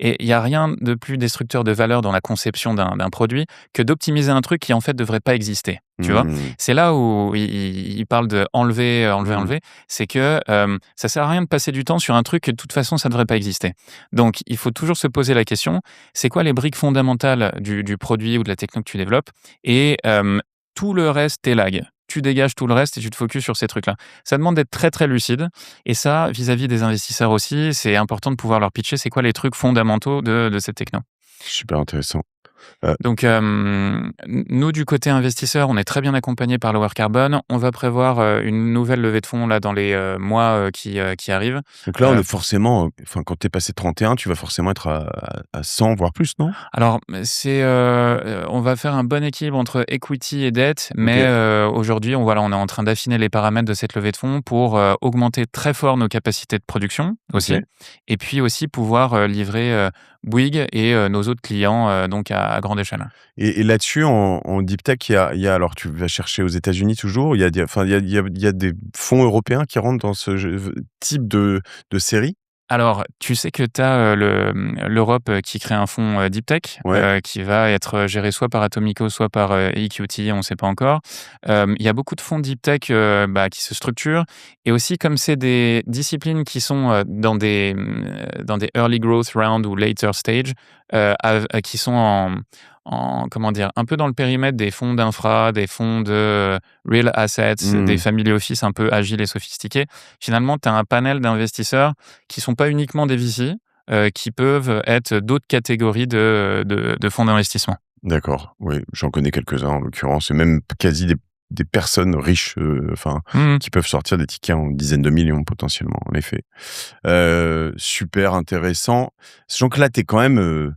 Et il y a rien de plus destructeur de valeur dans la conception d'un produit que d'optimiser un truc qui, en fait, devrait pas exister, tu vois? Mmh. C'est là où il parle de enlever, enlever, Mmh. enlever. C'est que, ça sert à rien de passer du temps sur un truc que de toute façon ça devrait pas exister. Donc il faut toujours se poser la question, c'est quoi les briques fondamentales du produit ou de la techno que tu développes? Et tout le reste t'élague. Tu dégages tout le reste et tu te focuses sur ces trucs-là. Ça demande d'être très, très lucide et ça, vis-à-vis des investisseurs aussi, c'est important de pouvoir leur pitcher c'est quoi les trucs fondamentaux de cette techno. Super intéressant. Heu, Donc, nous, du côté investisseur, on est très bien accompagnés par Lower Carbon. On va prévoir, une nouvelle levée de fonds là dans les, mois, qui arrivent. donc là, on Heu est forcément, enfin, quand tu es passé 31, tu vas forcément être à 100, voire plus, non? Alors, c'est, on va faire un bon équilibre entre equity et dette, mais, OK, aujourd'hui, on est en train d'affiner les paramètres de cette levée de fonds pour, augmenter très fort nos capacités de production aussi OK. et puis aussi pouvoir, livrer, Bouygues et nos autres clients, donc à grande échelle. Et là-dessus, en deep tech, il y a alors tu vas chercher aux États-Unis toujours? Il y a des enfin, il y a des fonds européens qui rentrent dans ce type de série? Alors, tu sais que tu as, l'Europe, qui crée un fonds, deep tech, Ouais, qui va être géré soit par Atomico, soit par, EQT, on ne sait pas encore. Il y a beaucoup de fonds deep tech, qui se structurent et aussi comme c'est des disciplines qui sont, dans des early growth round ou later stage, qui sont en comment dire? Un peu dans le périmètre des fonds d'infra, des fonds de, real assets, des mmh, family office un peu agiles et sophistiqués. Finalement, tu as un panel d'investisseurs qui sont pas uniquement des VC, qui peuvent être d'autres catégories de fonds d'investissement. d'accord, oui, j'en connais quelques-uns en l'occurrence et même quasi des personnes riches, enfin, Mmh. qui peuvent sortir des tickets en dizaines de millions potentiellement, en effet. Super intéressant. Sachant que là, tu es quand même,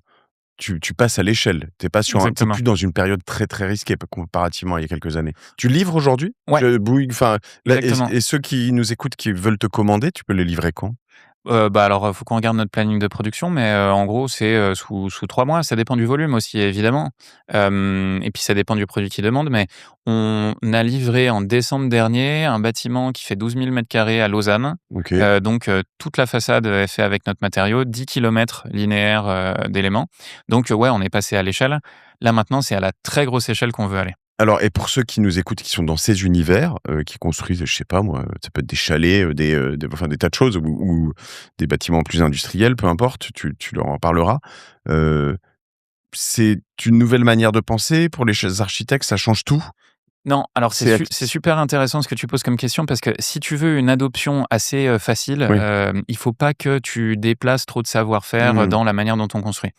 tu passes à l'échelle. Tu Exactement. plus dans une période très, très risquée comparativement à il y a quelques années. Tu livres aujourd'hui? Ouais, Bouygues, enfin, là exactement. et ceux qui nous écoutent, qui veulent te commander, tu peux les livrer quand? Alors, faut qu'on regarde notre planning de production, mais en gros, c'est, sous 3 mois. Ça dépend du volume aussi, évidemment. Et puis ça dépend du produit qu'ils demandent, mais on a livré en décembre dernier un bâtiment qui fait 12 000 m² à Lausanne. OK. Toute la façade est fait avec notre matériau, 10 kilomètres linéaires, d'éléments. Ouais, on est passé à l'échelle. Là, maintenant, c'est à la très grosse échelle qu'on veut aller. Alors et pour ceux qui nous écoutent, qui sont dans ces univers, qui construisent, je sais pas moi, ça peut être des chalets, des tas de choses ou des bâtiments plus industriels, peu importe, tu leur en parleras. Heu, c'est une nouvelle manière de penser pour les architectes, ça change tout? Non, alors C'est acc c'est super intéressant ce que tu poses comme question parce que si tu veux une adoption assez, facile, oui. il faut pas que tu déplaces trop de savoir-faire, Mmh. dans la manière dont on construit.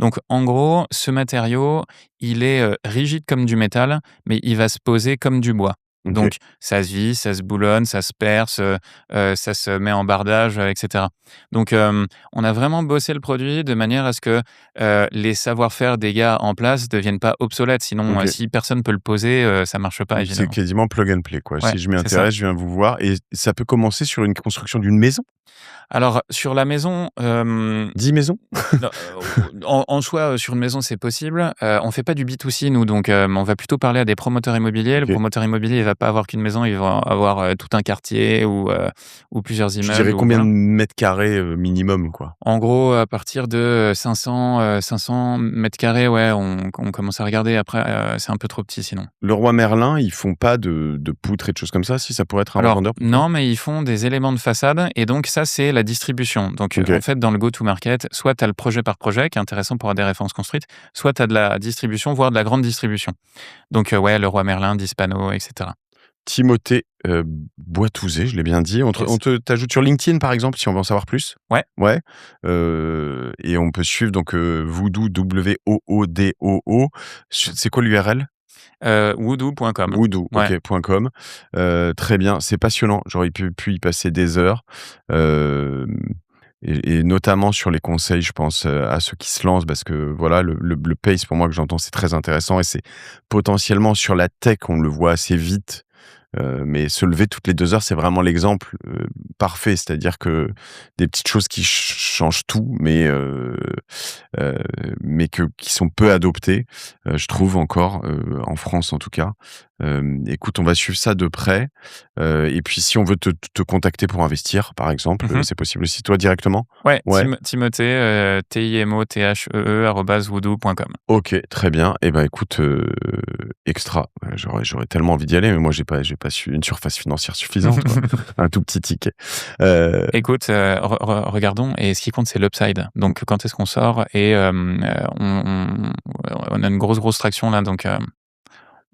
Donc en gros, ce matériau, il est, rigide comme du métal, mais il va se poser comme du bois. OK. Donc ça se visse, ça se boulonne, ça se perce, ça se met en bardage, et cetera. On a vraiment bossé le produit de manière à ce que, les savoir-faire des gars en place deviennent pas obsolètes. Sinon, OK. si personne peut le poser, ça marche pas Donc c'est évidemment. quasiment plug and play, quoi. Ouais, Si je m'y c'est ça. intéresse, je viens vous voir et ça peut commencer sur une construction d'une maison? Alors sur la maison, 10 maisons? non, en soi, sur une maison, c'est possible. On fait pas du B2C nous, on va plutôt parler à des promoteurs immobiliers. Le OK. promoteur immobilier, il va pas avoir qu'une maison, il va avoir, tout un quartier ou plusieurs Tu immeubles dirais ou combien de voilà. mètres carrés, minimum, quoi? En gros, à partir de 500 m², ouais, on commence à regarder. Après, c'est un peu trop petit sinon. Leroy Merlin, ils font pas de poutres et de choses comme ça? Si, ça pourrait être un Alors revendeur pour toi? non, mais ils font des éléments de façade et donc ça, c'est la distribution. En OK. fait, dans le go-to-market, soit tu as le projet par projet qui est intéressant pour avoir des références construites, soit tu as de la distribution, voire de la grande distribution. Ouais, Leroy Merlin, Dispano et cetera. Timothée, Boitouzé, je l'ai bien dit. On Yes. te t'ajoute sur LinkedIn, par exemple, si on veut en savoir plus? Ouais, Ouais, et on peut suivre donc, Voodoo, Woodoo. C'est quoi l'URL? voodoo.com. Voodoo, Ouais. OK, .com. Très bien, c'est passionnant. J'aurais pu y passer des heures, hem et notamment sur les conseils, je pense, à ceux qui se lancent parce que voilà, le pace pour moi que j'entends, c'est très intéressant et c'est potentiellement sur la tech, on le voit assez vite. Mais se lever toutes les 2 heures, c'est vraiment l'exemple, parfait. C'est-à-dire que des petites choses qui changent tout, heu, mais qui sont peu adoptées, je trouve encore, en France en tout cas. Écoute, on va suivre ça de près, et puis si on veut te contacter pour investir, par exemple, Mmh. c'est possible aussi. Toi directement? Ouais, Ouais? Timothée, TIMOTHEE @voodoo.com. OK, très bien. Et ben, écoute, extra. J'aurais tellement envie d'y aller, mais moi j'ai pas une surface financière suffisante, quoi. Un tout petit ticket. Heu, Écoute, regardons et ce qui compte, c'est l'upside. Donc quand est-ce qu'on sort et on a une grosse traction là,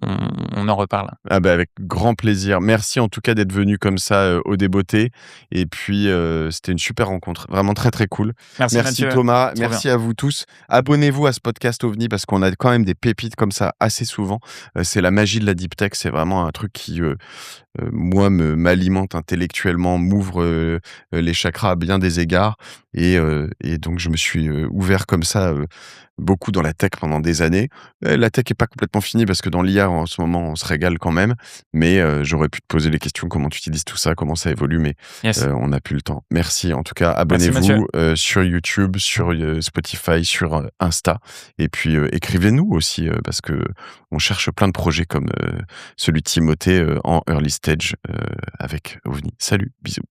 on en reparle. ah bah, avec grand plaisir. Merci en tout cas d'être venu comme ça, au débeauté et puis, c'était une super rencontre. Vraiment très, très cool. Merci Merci Mathieu, Thomas, trop bien. merci à vous tous. Abonnez-vous à ce podcast OVNI parce qu'on a quand même des pépites comme ça assez souvent. C'est la magie de la deep tech, c'est vraiment un truc qui, moi m'alimente intellectuellement, m'ouvre, les chakras à bien des égards et donc je me suis, ouvert comme ça, beaucoup dans la tech pendant des années. La tech est pas complètement finie parce que dans l'IA en ce moment on se régale quand même, mais j'aurais pu te poser les questions, comment tu utilises tout ça, comment ça évolue, mais Yes. on n'a plus le temps. Merci en tout cas, Merci Mathieu. abonnez-vous, sur YouTube, sur, Spotify, sur, Insta et puis, écrivez-nous aussi, parce que on cherche plein de projets comme, celui de Timothée, en early stage, avec OVNI. Salut, bisous.